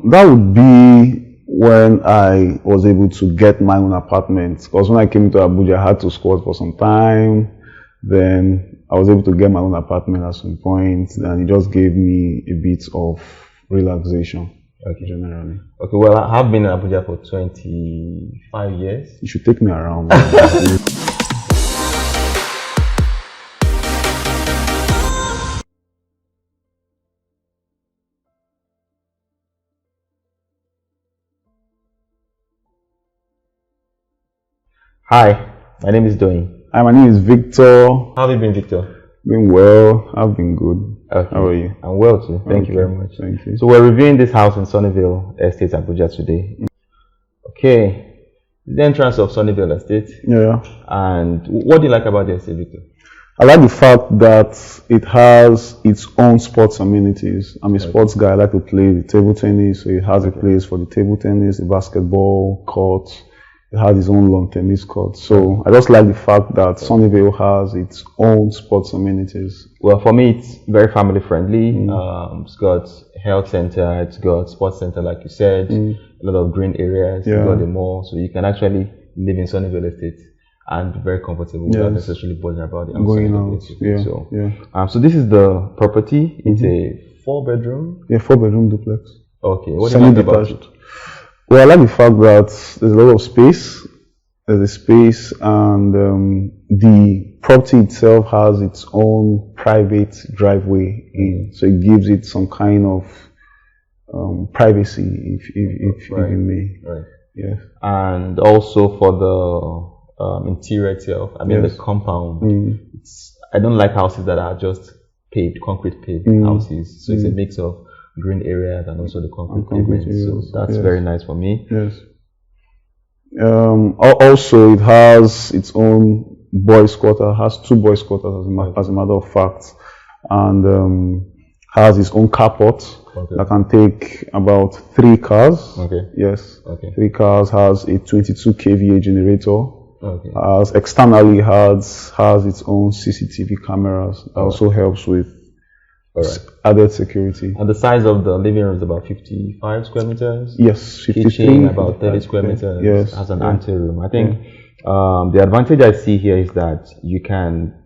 That would be when I was able to get my own apartment. Because when I came to Abuja, I had to squat for some time. Then I was able to get my own apartment at some point, and it just gave me a bit of relaxation. Okay. Generally. Okay, well, I have been in Abuja for 25 years. You should take me around. Hi, my name is Doyin. Hi, my name is Victor. How have you been, Victor? Been well. I've been good. Okay. How are you? I'm well too. Thank you very much. Thank you. So we're reviewing this house in Sunnyvale Estate, Abuja today. Okay. The entrance of Sunnyvale Estate. Yeah. And what do you like about the estate, Victor? I like the fact that it has its own sports amenities. I'm a sports guy. I like to play the table tennis. So it has a place for the table tennis, the basketball court. It has its own lawn tennis court. So I just like the fact that Sunnyvale has its own sports amenities. Well, for me, it's very family friendly. It's got health center, it's got sports center, like you said, a lot of green areas, it's got the mall. So you can actually live in Sunnyvale Estate and be very comfortable without necessarily bothering about it. Going out. So this is the property. It's a 4-bedroom. Yeah, 4-bedroom duplex. Okay. What do you like about it? Well, I like the fact that there's a lot of space. There's a space, and the property itself has its own private driveway in, so it gives it some kind of privacy, if you may. Right. Yes. And also for the interior itself, I mean the compound. I don't like houses that are just paved, concrete paved houses. So it's a mix of green areas and also the concrete pavements. So that's very nice for me. Yes. Also, it has its own boys' quarter. Has 2 boys' quarters as a matter of fact, and has its own carport that can take about 3 cars. Okay. Yes. Okay. 3 cars. Has a 22 kVA generator. Okay. Externally has its own CCTV cameras. That also helps with added security. And the size of the living room is about 55 square meters? Yes, 53. Kitchen, about 30 square meters. Yes. Has an anteroom. I think the advantage I see here is that you can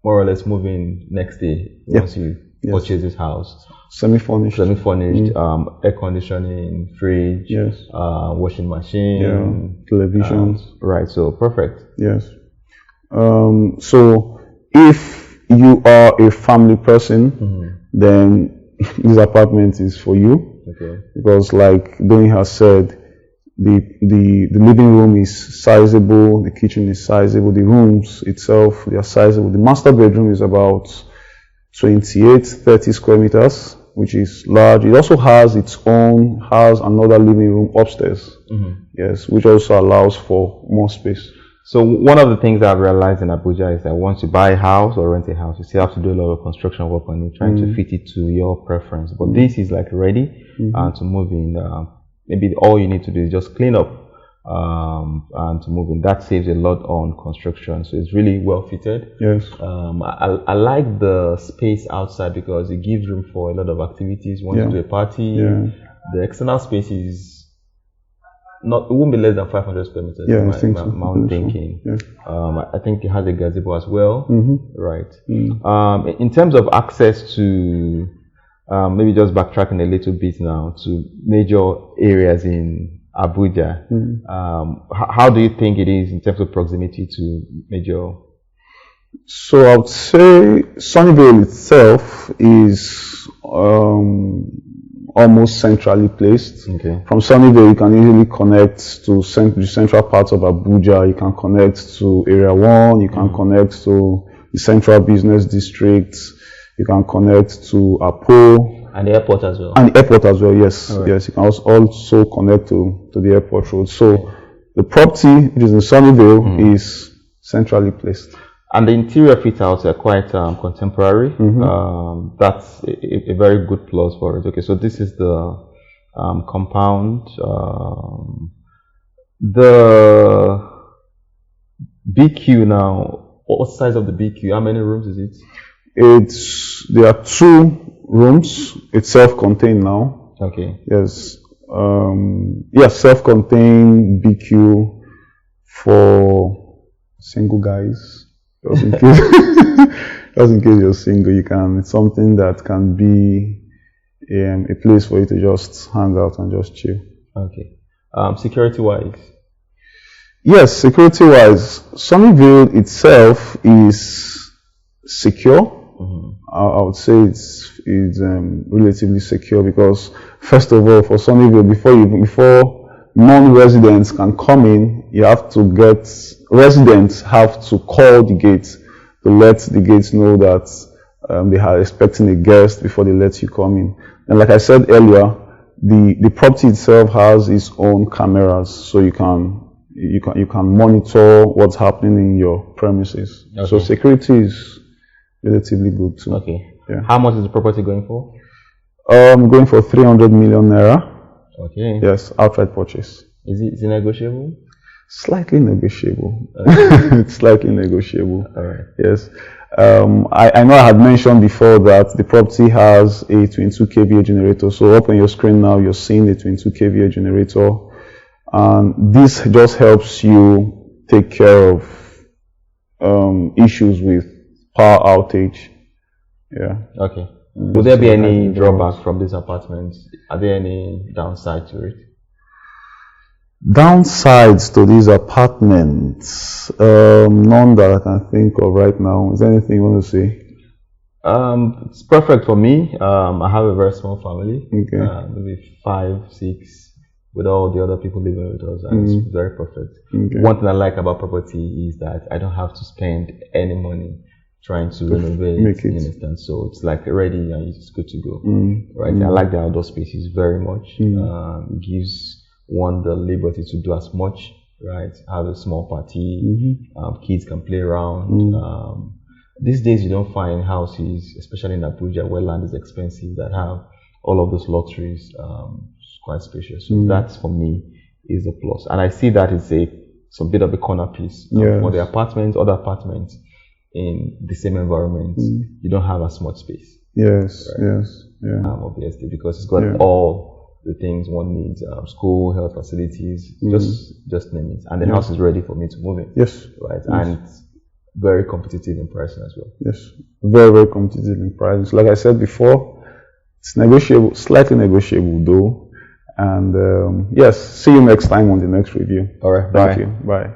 more or less move in next day once you purchase this house. Semi-furnished. Air conditioning, fridge, washing machine, televisions. Right, so perfect. Yes. So if you are a family person, then this apartment is for you. Okay. Because like Doyin has said, the living room is sizable, the kitchen is sizable, the rooms itself, they are sizable. The master bedroom is about 30 square meters, which is large. It also has another living room upstairs. Yes, which also allows for more space. So one of the things I've realized in Abuja is that once you buy a house or rent a house, you still have to do a lot of construction work on it, trying to fit it to your preference. But this is like ready to move in. Maybe all you need to do is just clean up and to move in. That saves a lot on construction. So it's really well fitted. Yes. I like the space outside because it gives room for a lot of activities. You want to do a party. The external space is it won't be less than 500 square meters. I think so. My own thinking. I think it has a gazebo as well. Right. In terms of access to, maybe just backtracking a little bit now to major areas in Abuja, how do you think it is in terms of proximity to major? So I would say Sunnyvale itself is almost centrally placed. Okay. From Sunnyvale, you can easily connect to the central parts of Abuja. You can connect to Area 1. You can connect to the Central Business District. You can connect to Apo. And the airport as well. And the airport as well, yes. Right. Yes, you can also connect to the airport road. So the property, which is in Sunnyvale, is centrally placed. And the interior fit-outs are quite contemporary. That's a very good plus for it. Okay, so this is the compound. The BQ now, what size of the BQ? How many rooms is it? There are 2 rooms. It's self-contained now. Okay. Yes. Yes, self-contained BQ for single guys. Just in case, just in case you're single, it's something that can be a place for you to just hang out and just chill. Okay. Security-wise? Yes, security-wise, Sunnyvale itself is secure. I would say it's relatively secure because, first of all, for Sunnyvale, before non-residents can come in, residents have to call the gates to let the gates know that they are expecting a guest before they let you come in. And like I said earlier, the property itself has its own cameras, so you can monitor what's happening in your premises. Okay. So security is relatively good too. Okay. Yeah. How much is the property going for? Going for 300 million naira. Okay. Yes, outright purchase. Is it negotiable? Slightly negotiable. It's slightly negotiable. All right. Yes. I know I had mentioned before that the property has a 22 kVA generator. So up on your screen now, you're seeing the 22 kVA generator. And this just helps you take care of issues with power outage. Yeah. Okay. Will there be any drawbacks from this apartment? Are there any downside to it? Downsides to these apartments? None that I can think of right now. Is there anything you want to say? It's perfect for me. I have a very small family. Okay. Maybe 5, 6, with all the other people living with us, and it's very perfect. Okay. One thing I like about property is that I don't have to spend any money trying to renovate, you understand? So it's like ready and it's good to go, right? I like the outdoor spaces very much. It gives one the liberty to do as much, right? Have a small party, kids can play around. These days you don't find houses, especially in Abuja where land is expensive, that have all of those luxuries. It's quite spacious. So that for me is a plus. And I see that it's some bit of a corner piece for the apartments, other apartments in the same environment. You don't have as much space. Yes, right? yes, yeah. Obviously, because it's got all the things one needs: school, health facilities, just name it. And the house is ready for me to move in. Yes, right. Yes. And very competitive in pricing as well. Yes, very, very competitive in pricing. Like I said before, it's negotiable, slightly negotiable though. And yes, see you next time on the next review. All right, Thank you. Bye.